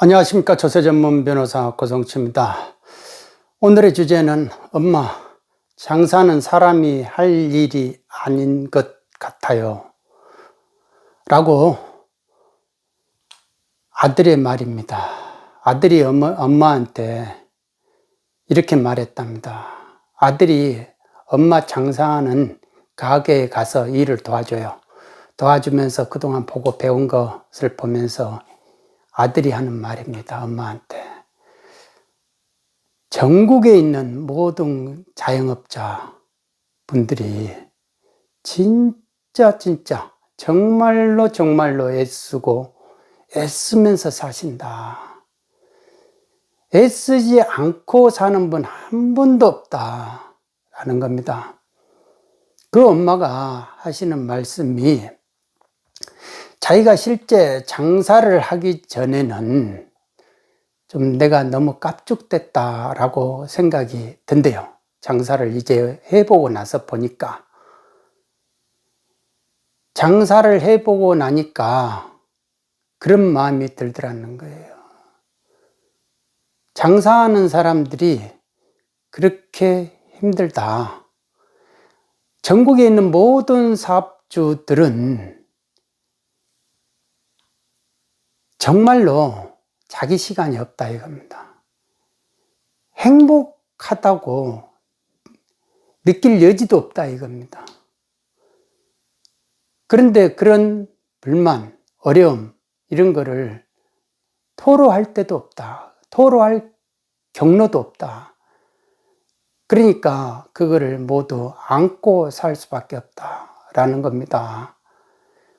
안녕하십니까. 조세 전문 변호사 고성치입니다. 오늘의 주제는 엄마, 장사는 사람이 할 일이 아닌 것 같아요. 라고 아들의 말입니다. 아들이 엄마한테 이렇게 말했답니다. 아들이 엄마 장사하는 가게에 가서 일을 도와줘요. 도와주면서 그동안 보고 배운 것을 보면서 아들이 하는 말입니다. 엄마한테. 전국에 있는 모든 자영업자 분들이 진짜 정말로 애쓰고 애쓰면서 사신다. 애쓰지 않고 사는 분 한 분도 없다 라는 겁니다. 그 엄마가 하시는 말씀이 자기가 실제 장사를 하기 전에는 좀 내가 너무 깝죽됐다라고 생각이 든대요. 장사를 이제 해보고 나서 보니까. 장사를 해보고 나니까 그런 마음이 들더라는 거예요. 장사하는 사람들이 그렇게 힘들다. 전국에 있는 모든 사업주들은 정말로 자기 시간이 없다 이겁니다. 행복하다고 느낄 여지도 없다 이겁니다. 그런데 그런 불만, 어려움 이런 거를 토로할 데도 없다. 토로할 경로도 없다. 그러니까 그거를 모두 안고 살 수밖에 없다라는 겁니다.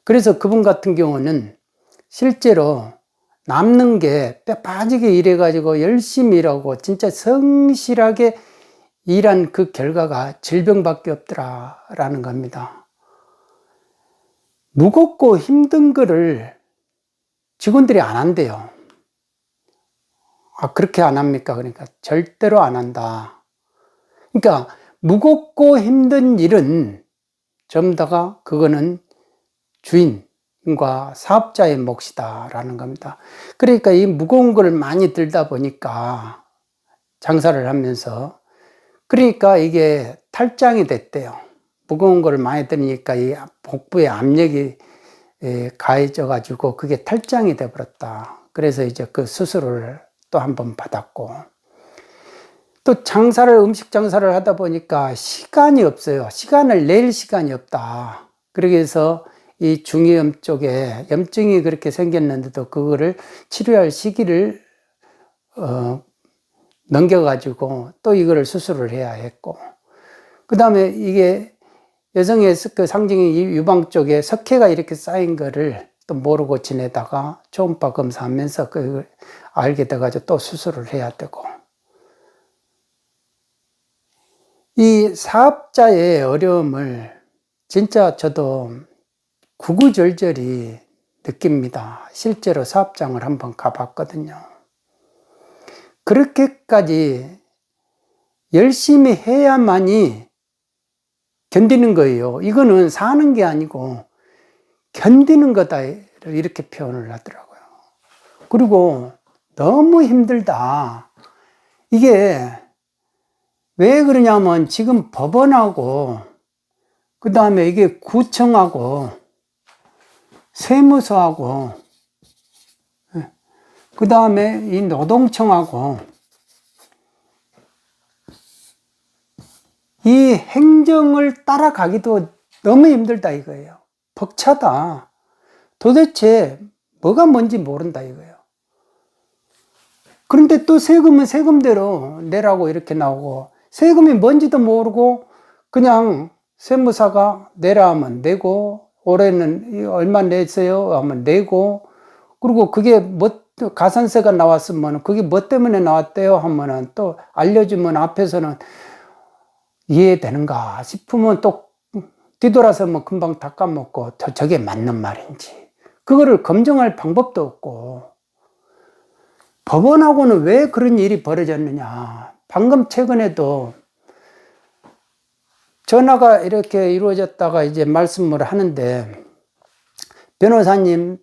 그래서 그분 같은 경우는 실제로 남는 게 뼈 빠지게 일해가지고 열심히 일하고 진짜 성실하게 일한 그 결과가 질병밖에 없더라라는 겁니다. 무겁고 힘든 거를 직원들이 안 한대요. 아, 그렇게 안 합니까? 그러니까 절대로 안 한다. 그러니까 무겁고 힘든 일은 전부 다가 그거는 주인과 사업자의 몫이다라는 겁니다. 그러니까 이 무거운 걸 많이 들다 보니까 장사를 하면서 그러니까 이게 탈장이 됐대요. 무거운 걸 많이 들으니까 이 복부에 압력이 가해져 가지고 그게 탈장이 돼 버렸다. 그래서 이제 그 수술을 또 한 번 받았고 또 음식 장사를 하다 보니까 시간이 없어요. 시간을 낼 시간이 없다. 그래서 이 중이염 쪽에 염증이 그렇게 생겼는데도 그거를 치료할 시기를 넘겨가지고 또 이거를 수술을 해야 했고, 그 다음에 이게 여성의 그 상징인 유방 쪽에 석회가 이렇게 쌓인 거를 또 모르고 지내다가 초음파 검사하면서 그걸 알게 돼가지고 또 수술을 해야 되고, 이 사업자의 어려움을 진짜 저도 구구절절히 느낍니다. 실제로 사업장을 한번 가봤거든요. 그렇게까지 열심히 해야만이 견디는 거예요. 이거는 사는 게 아니고 견디는 거다 이렇게 표현을 하더라고요. 그리고 너무 힘들다. 이게 왜 그러냐면 지금 법원하고 그 다음에 이게 구청하고 세무서하고 그 다음에 이 노동청하고 이 행정을 따라가기도 너무 힘들다 이거예요. 벅차다. 도대체 뭐가 뭔지 모른다 이거예요. 그런데 또 세금은 세금대로 내라고 이렇게 나오고 세금이 뭔지도 모르고 그냥 세무사가 내라 하면 내고 올해는 얼마 냈어요 하면 내고 그리고 그게 뭐 가산세가 나왔으면 그게 뭐 때문에 나왔대요 하면은 또 알려주면 앞에서는 이해되는가 싶으면 또 뒤돌아서 뭐 금방 다 까먹고 저게 맞는 말인지 그거를 검증할 방법도 없고 법원하고는 왜 그런 일이 벌어졌느냐. 방금 최근에도 전화가 이렇게 이루어졌다가 이제 말씀을 하는데 변호사님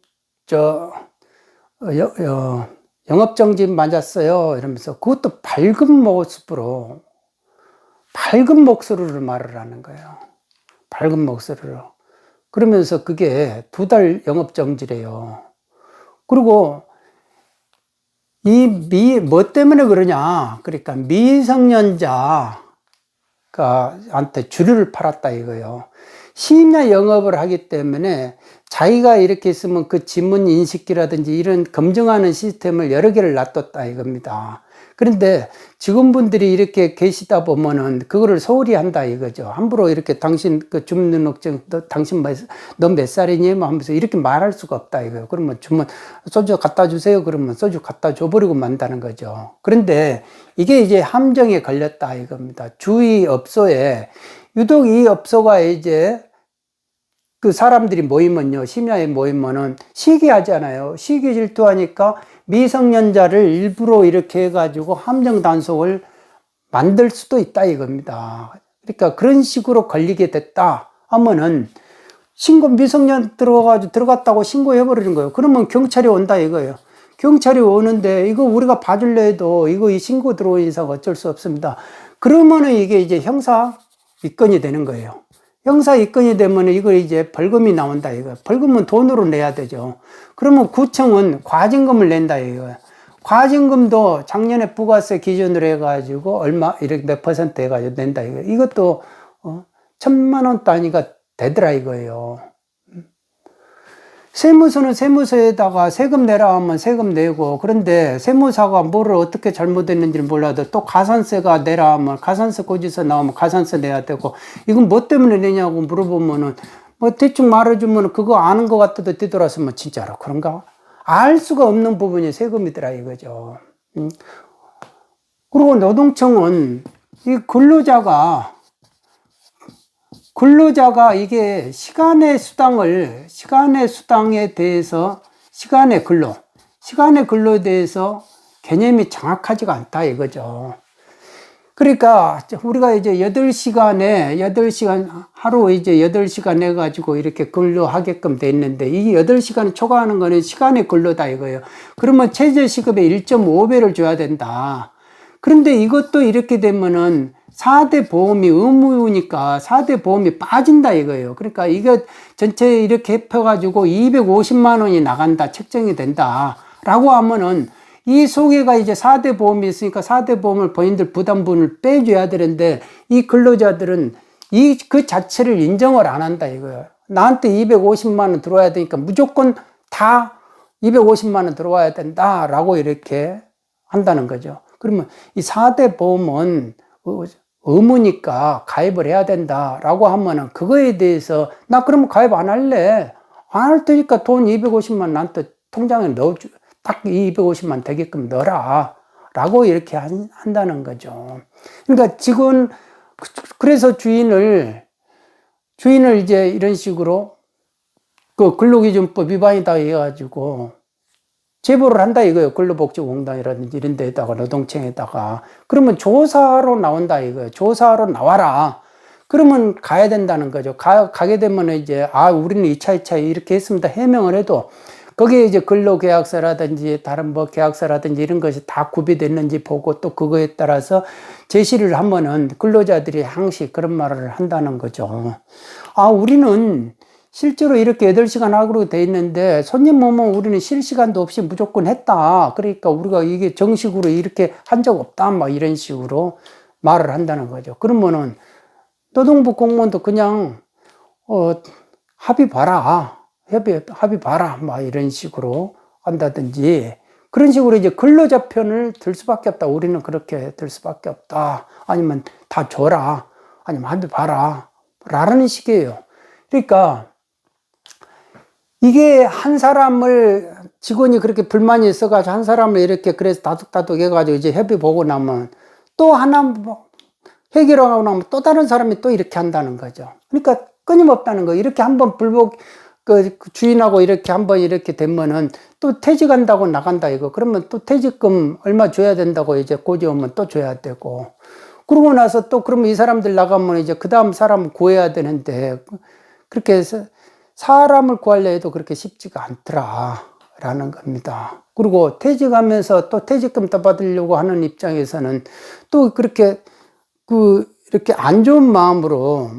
영업정지 맞았어요. 이러면서 그것도 밝은 모습으로, 밝은 목소리로 말을 하는 거예요. 밝은 목소리로. 그러면서 그게 2달 영업정지래요. 그리고 뭐 때문에 그러냐. 그러니까 미성년자가 한테 주류를 팔았다 이거예요. 심야 영업을 하기 때문에 자기가 이렇게 있으면 그 지문 인식기라든지 이런 검증하는 시스템을 여러 개를 놔뒀다 이겁니다. 그런데 직원분들이 이렇게 계시다 보면은 그거를 소홀히 한다 이거죠. 함부로 이렇게 당신 그 주민등록증 당신 너 몇 살이니? 하면서 이렇게 말할 수가 없다 이거예요. 그러면 주문 소주 갖다 주세요. 그러면 소주 갖다 줘버리고 만다는 거죠. 그런데 이게 이제 함정에 걸렸다 이겁니다. 주위 업소에 유독 이 업소가 이제 그 사람들이 모이면요, 심야에 모이면은 시기하잖아요. 시기 질투하니까 미성년자를 일부러 이렇게 해가지고 함정 단속을 만들 수도 있다 이겁니다. 그러니까 그런 식으로 걸리게 됐다 하면은 미성년 들어갔다고 신고해버리는 거예요. 그러면 경찰이 온다 이거예요. 경찰이 오는데 이거 우리가 봐줄래 해도 이거 이 신고 들어온 이상 어쩔 수 없습니다. 그러면은 이게 이제 형사 입건이 되는 거예요. 형사 입건이 되면 이거 이제 벌금이 나온다 이거. 벌금은 돈으로 내야 되죠. 그러면 구청은 과징금을 낸다 이거. 과징금도 작년에 부가세 기준으로 해가지고 얼마 이렇게 몇 퍼센트 해가지고 낸다 이거. 이것도 1,000만 원 단위가 되더라 이거예요. 세무서는 세무서에다가 세금 내라 하면 세금 내고, 그런데 세무사가 뭐를 어떻게 잘못했는지는 몰라도 또 가산세가 내라 하면 가산세 고지서 나오면 가산세 내야 되고, 이건 뭐 때문에 내냐고 물어보면은 뭐 대충 말해주면 그거 아는 것 같아도 뒤돌아서면 진짜로 그런가? 알 수가 없는 부분이 세금이더라 이거죠. 그리고 노동청은 이 근로자가 이게 시간의 수당에 대해서, 시간의 근로에 대해서 개념이 정확하지가 않다 이거죠. 그러니까 우리가 이제 8시간 하루 이제 8시간 해가지고 이렇게 근로하게끔 돼 있는데, 이 8시간을 초과하는 거는 시간의 근로다 이거예요. 그러면 최저시급의 1.5배를 줘야 된다. 그런데 이것도 이렇게 되면은 4대 보험이 의무니까 4대 보험이 빠진다 이거예요. 그러니까 이거 전체 이렇게 합해가지고 250만 원이 나간다, 책정이 된다 라고 하면은 이 속에가 이제 4대 보험이 있으니까 4대 보험을 본인들 부담분을 빼줘야 되는데, 이 근로자들은 그 자체를 인정을 안 한다 이거예요. 나한테 250만 원 들어와야 되니까 무조건 다 250만 원 들어와야 된다 라고 이렇게 한다는 거죠. 그러면 이 4대 보험은 의무니까 가입을 해야 된다라고 하면은 그거에 대해서 나 그러면 가입 안 할래. 안 할 테니까 돈 250만 나한테 통장에 넣어줘. 딱 250만 되게끔 넣어라. 라고 이렇게 한다는 거죠. 그러니까 지금 그래서 주인을 이제 이런 식으로 그 근로기준법 위반이다 해가지고 제보를 한다 이거예요. 근로복지공단이라든지 이런 데다가 노동청에다가. 그러면 조사로 나온다 이거예요. 조사로 나와라. 그러면 가야 된다는 거죠. 가게 되면 이제 우리는 2차 이렇게 했습니다. 해명을 해도 거기에 이제 근로계약서라든지 다른 뭐 계약서라든지 이런 것이 다 구비됐는지 보고 또 그거에 따라서 제시를 하면은 근로자들이 항시 그런 말을 한다는 거죠. 우리는 실제로 이렇게 8시간 하기로 돼 있는데 손님 오면 우리는 쉴 시간도 없이 무조건 했다. 그러니까 우리가 이게 정식으로 이렇게 한 적 없다. 막 이런 식으로 말을 한다는 거죠. 그러면은 노동부 공무원도 그냥 합의 봐라. 막 이런 식으로 한다든지, 그런 식으로 이제 근로자 편을 들 수밖에 없다. 우리는 그렇게 들 수밖에 없다. 아니면 다 줘라. 아니면 합의 봐라. 라는 식이에요. 그러니까 이게 한 사람을, 직원이 그렇게 불만이 있어가지고 한 사람을 이렇게 그래서 다독다독 해가지고 이제 협의 보고 나면 또 하나 해결하고 나면 또 다른 사람이 또 이렇게 한다는 거죠. 그러니까 끊임없다는 거예요. 이렇게 한번 그 주인하고 이렇게 한번 이렇게 되면은 또 퇴직한다고 나간다 이거. 그러면 또 퇴직금 얼마 줘야 된다고 이제 고지 오면 또 줘야 되고. 그러고 나서 또 그러면 이 사람들 나가면 이제 그 다음 사람 구해야 되는데, 그렇게 해서 사람을 구하려 해도 그렇게 쉽지가 않더라 라는 겁니다. 그리고 퇴직하면서 또 퇴직금 더 받으려고 하는 입장에서는 또 그렇게 이렇게 안 좋은 마음으로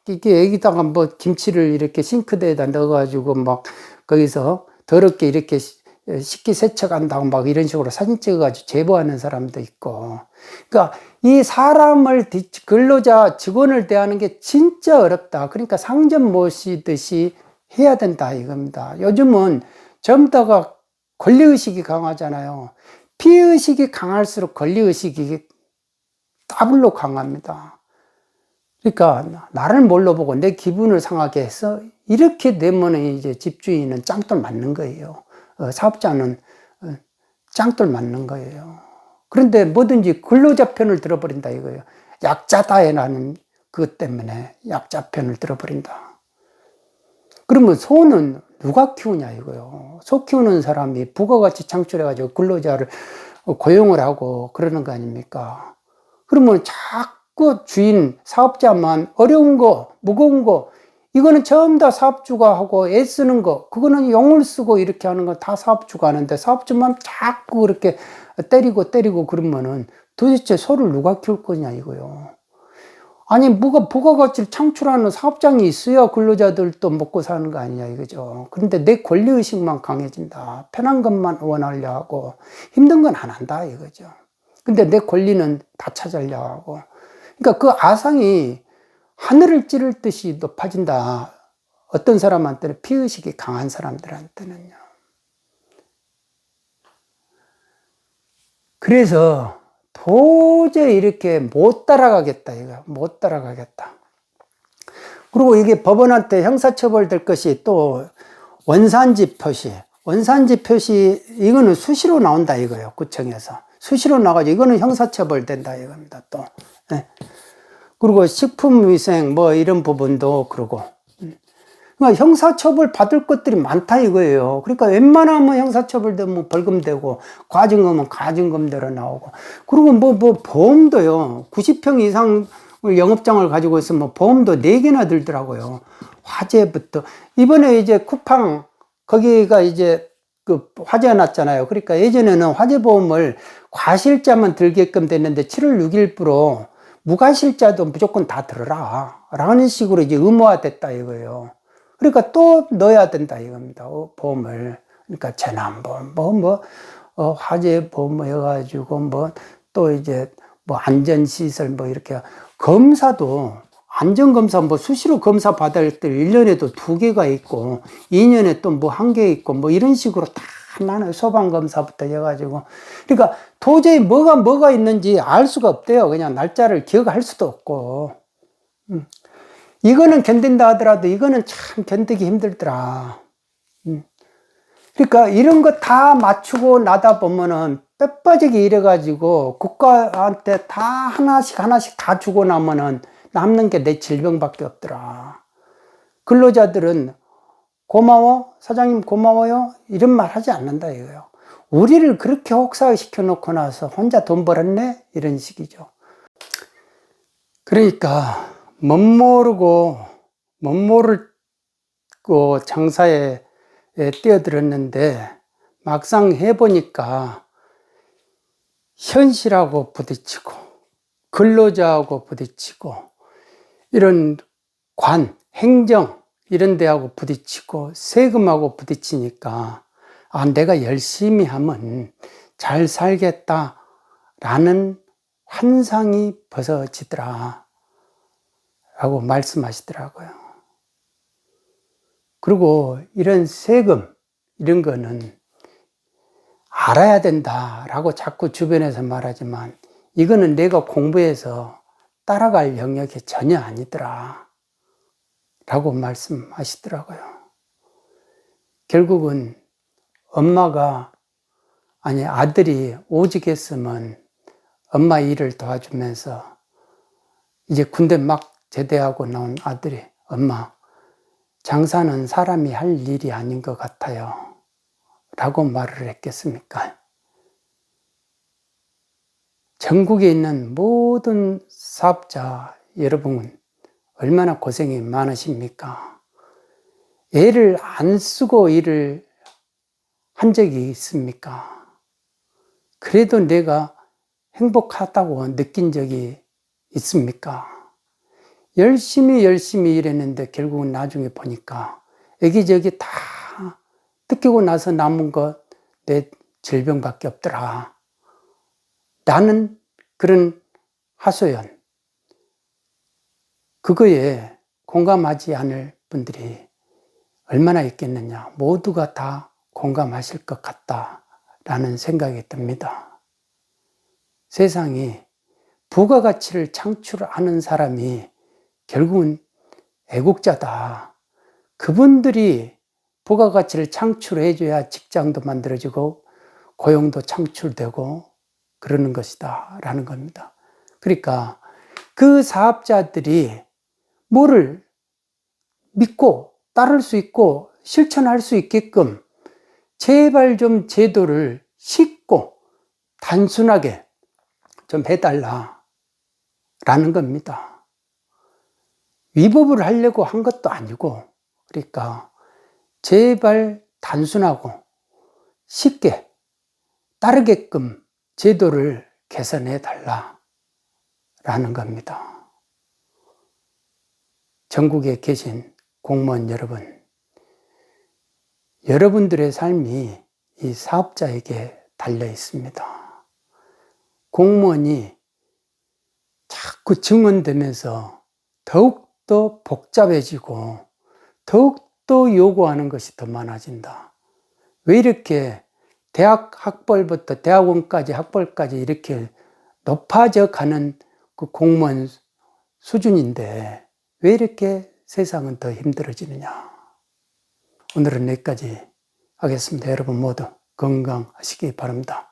이게 여기다가 뭐 김치를 이렇게 싱크대에다 넣어가지고 막 거기서 더럽게 이렇게 식기 세척한다고 막 이런 식으로 사진 찍어가지고 제보하는 사람도 있고. 그러니까 이 사람을, 근로자, 직원을 대하는 게 진짜 어렵다. 그러니까 상점 모시듯이 해야 된다 이겁니다. 요즘은 전부 다가 권리의식이 강하잖아요. 피해의식이 강할수록 권리의식이 더블로 강합니다. 그러니까 나를 뭘로 보고 내 기분을 상하게 해서 이렇게 되면 이제 집주인은 짱돌 맞는 거예요. 사업자는 짱돌 맞는 거예요. 그런데 뭐든지 근로자 편을 들어버린다 이거예요. 약자다라는 그것 때문에 약자 편을 들어버린다. 그러면 소는 누가 키우냐 이거요. 소 키우는 사람이 부가가치 창출해가지고 근로자를 고용을 하고 그러는 거 아닙니까? 그러면 자꾸 주인, 사업자만 어려운 거, 무거운 거, 이거는 전부 다 사업주가 하고 애쓰는 거, 그거는 용을 쓰고 이렇게 하는 거 다 사업주가 하는데 사업주만 자꾸 그렇게 때리고 그러면은 도대체 소를 누가 키울 거냐 이거요. 아니, 부가가치를 창출하는 사업장이 있어야 근로자들도 먹고 사는 거 아니냐 이거죠. 그런데 내 권리의식만 강해진다. 편한 것만 원하려 하고 힘든 건 안 한다 이거죠. 근데 내 권리는 다 찾으려 하고. 그러니까 그 아상이 하늘을 찌를 듯이 높아진다. 어떤 사람한테는 피의식이 강한 사람들한테는요. 그래서 도저히 이렇게 못 따라가겠다 이거. 못 따라가겠다. 그리고 이게 법원한테 형사처벌 될 것이 또 원산지 표시. 원산지 표시 이거는 수시로 나온다 이거예요. 구청에서. 수시로 나가지고 이거는 형사처벌 된다 이겁니다. 또. 네. 그리고 식품위생 뭐 이런 부분도 그러고. 그러니까 형사처벌 받을 것들이 많다 이거예요. 그러니까 웬만하면 형사처벌 되면 벌금 되고, 과징금은 과징금대로 나오고. 그리고 뭐 보험도요. 90평 이상 영업장을 가지고 있으면 보험도 4개나 들더라고요. 화재부터. 이번에 이제 쿠팡, 거기가 이제 그 화재가 났잖아요. 그러니까 예전에는 화재보험을 과실자만 들게끔 됐는데 7월 6일부로 무과실자도 무조건 다 들어라. 라는 식으로 이제 의무화됐다 이거예요. 그러니까 또 넣어야 된다 이겁니다. 보험을. 그러니까 재난보험, 화재보험 해가지고 또 이제 안전시설 이렇게 검사도 안전검사 수시로 검사 받을 때 1년에도 2개가 있고 2년에 또 1개 있고 이런 식으로 다 나눠요. 소방검사부터 해가지고. 그러니까 도저히 뭐가 있는지 알 수가 없대요. 그냥 날짜를 기억할 수도 없고. 이거는 견딘다 하더라도 이거는 참 견디기 힘들더라. 그러니까 이런 거 다 맞추고 나다 보면은 뼈 빠지게 이래가지고 국가한테 다 하나씩 다 주고 나면은 남는 게 내 질병밖에 없더라. 근로자들은 고마워, 사장님 고마워요, 이런 말 하지 않는다 이거예요. 우리를 그렇게 혹사시켜 놓고 나서 혼자 돈 벌었네? 이런 식이죠. 그러니까 못 모르고 장사에 뛰어들었는데 막상 해보니까 현실하고 부딪히고 근로자하고 부딪히고 이런 행정 이런 데하고 부딪히고 세금하고 부딪히니까 내가 열심히 하면 잘 살겠다라는 환상이 벗어지더라 라고 말씀하시더라고요. 그리고 이런 세금 이런 거는 알아야 된다라고 자꾸 주변에서 말하지만 이거는 내가 공부해서 따라갈 영역이 전혀 아니더라 라고 말씀하시더라고요. 결국은 아들이 오직 했으면 엄마 일을 도와주면서 이제 군대 막 제대하고 나온 아들이 엄마 장사는 사람이 할 일이 아닌 것 같아요 라고 말을 했겠습니까? 전국에 있는 모든 사업자 여러분 얼마나 고생이 많으십니까? 애를 안 쓰고 일을 한 적이 있습니까? 그래도 내가 행복하다고 느낀 적이 있습니까? 열심히 일했는데 결국은 나중에 보니까 여기저기 다 뜯기고 나서 남은 것 내 질병밖에 없더라. 나는 그런 하소연, 그거에 공감하지 않을 분들이 얼마나 있겠느냐. 모두가 다 공감하실 것 같다라는 생각이 듭니다. 세상이 부가가치를 창출하는 사람이 결국은 애국자다. 그분들이 부가가치를 창출해줘야 직장도 만들어지고 고용도 창출되고 그러는 것이다 라는 겁니다. 그러니까 그 사업자들이 뭐를 믿고 따를 수 있고 실천할 수 있게끔 제발 좀 제도를 쉽고 단순하게 좀 해달라 라는 겁니다. 위법을 하려고 한 것도 아니고, 그러니까 제발 단순하고 쉽게 따르게끔 제도를 개선해 달라 라는 겁니다. 전국에 계신 공무원 여러분, 여러분들의 삶이 이 사업자에게 달려 있습니다. 공무원이 자꾸 증언되면서 더욱더 복잡해지고 더욱더 요구하는 것이 더 많아진다. 왜 이렇게 대학 학벌부터 대학원까지 학벌까지 이렇게 높아져 가는 그 공무원 수준인데 왜 이렇게 세상은 더 힘들어지느냐. 오늘은 여기까지 하겠습니다. 여러분 모두 건강하시기 바랍니다.